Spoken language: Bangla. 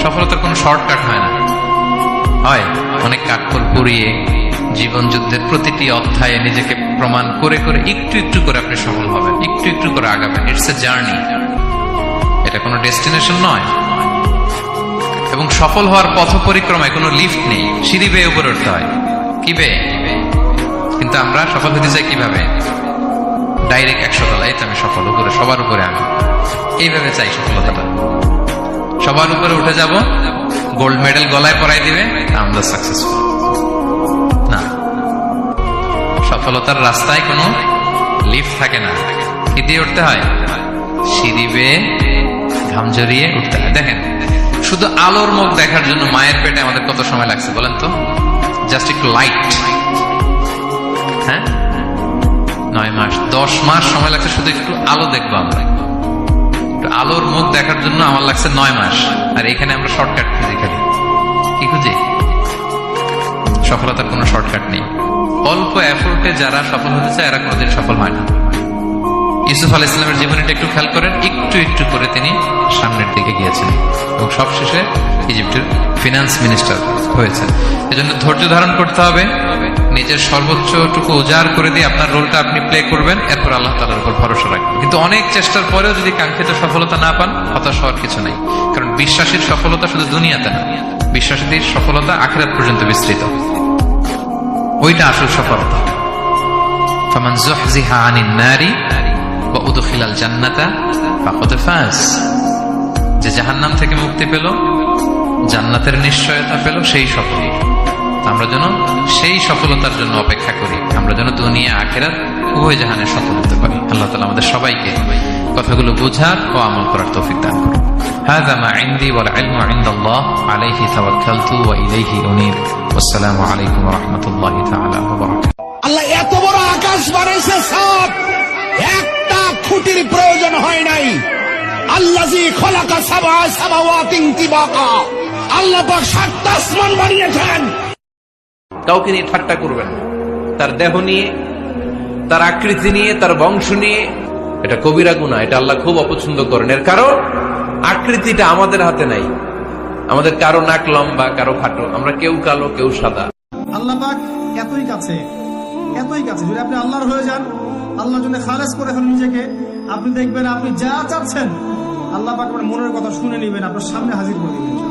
সফলতার কোনো শর্টকাট হয় না, হয় অনেক কাঠখড় পুড়িয়ে জীবন যুদ্ধের প্রতিটি অধ্যায়ে নিজেকে প্রমাণ করে করে একটু একটু করে আপনি সফল হবেন, একটু একটু করে আগাবেন। ইটস এ জার্নি, এটা কোনো ডেস্টিনেশন নয়। এবং সফল হওয়ার পথ পরিক্রমায় কোনো লিফট নেই, সিঁড়ি বেয়ে উপরে উঠতে হয়। কি বেয়ে? কিন্তু আমরা সফল হতে চাই কিভাবে? ডাইরেক্ট 100 তলায় আমি সফল, উপরে সবার উপরে আমি, এইভাবে চাই সফলতাটা। সবার উপরে উঠে যাব, গোল্ড মেডেল গলায় পরাই দিবে, আমরা সাকসেসফুল না। সফলতার রাস্তায় কোনো লিফট থাকে না, কি দিয়ে উঠতে হয়? সিঁড়ি বেয়ে ঘাম ঝরিয়ে উঠতে হয়। দেখেন, শুধু আলোর মুখ দেখার জন্য মায়ের পেটে আমাদের কত সময় লাগছে বলেন তো? জাস্ট একটু লাইট, হ্যাঁ 9 মাস 10 মাস সময় লাগছে শুধু একটু আলো দেখবো আমরা। একটু আলোর মুখ দেখার জন্য আমার লাগছে 9 মাস। আর এখানে আমরা শর্টকাট খুঁজি, খালি কি খুঁজি? সফলতার কোনো শর্টকাট নেই। অল্প এফোর্টে যারা সফল হতে চায় এরা কোনোদিন সফল হয় না। ইউসুফ আলাইহিস সালামের জীবনীটা একটু খেয়াল করেন, একটু একটু করে তিনি সামনের দিকে গিয়েছেন এবং সবশেষে ইজিপ্টের ফিনান্স মিনিস্টার হয়েছেন। এজন্য ধৈর্য ধারণ করতে হবে, নিজের সর্বোচ্চটুকু উজাড় করে দিয়ে আপনার রোলটা আপনি প্লে করবেন, এরপর আল্লাহ তাআলার উপর ভরসা রাখবেন। কিন্তু অনেক চেষ্টার পরেও যদি কাঙ্ক্ষিত সফলতা না পান, হতাশ হওয়ার কিছু নাই। কারণ বিশ্বাসীর সফলতা শুধু দুনিয়াতে না, বিশ্বাসীদের সফলতা আখিরাত পর্যন্ত বিস্তৃত। ওইটা আসল সফলতা। ফামান যুহযিহা আনিন নারি ওয়া উদখিলাল জান্নাতা ফাকাদ ফাজ। যে জাহান্নাম থেকে মুক্তি পেল, জান্নাতের নিশ্চয়তা পেল, সেই সফল। আমরা যেন সেই সফলতার জন্য অপেক্ষা করি, আমরা যেন দুনিয়া আখিরাত উভয় জাহানে সফল হতে পারি। আল্লাহ তাআলা আমাদের সবাইকে কথাগুলো বোঝার ও আমল করার তৌফিক দান করুন। হাযা মা ইনদি ওয়াল ইলমু ইনদাল্লাহ আলাইহি তাওয়াক্কালতু ওয়া ইলাইহি উনীব। আসসালামু আলাইকুম ওয়া রাহমাতুল্লাহি তাআলা ওয়া বারাকাতুহু। আল্লাহ এত বড় আকাশ বানাইছে, সব একটা খুঁটির প্রয়োজন হয় নাই। আল্লাযী খলাকা সাবআ সামাওয়াতিন তিবাকা, আল্লাহ পাক 7টা আসমান বানিয়েছেন। কাউকে নিয়ে ঠাট্টা করবেন না, তার দেহ নিয়ে, তার আকৃতি নিয়ে, তার বংশ নিয়ে। এটা কবিরা গুনাহ, এটা আল্লাহ খুব অপছন্দ করেন। এর কারণ আকৃতিটা আমাদের হাতে নাই। আমাদের কারো নাক লম্বা, কারো খাটো, আমরা কেউ কালো কেউ সাদা। আল্লাহ পাক এতই কাছে, এতই কাছে। যদি আপনি আল্লাহর হয়ে যান, আল্লাহর জন্য খালেস করে ফেলেন নিজেকে, আপনি দেখবেন আপনি যা চাচ্ছেন আল্লাহ পাক আপনার মনের কথা শুনে নেবেন, আপনার সামনে হাজির করে দিবেন।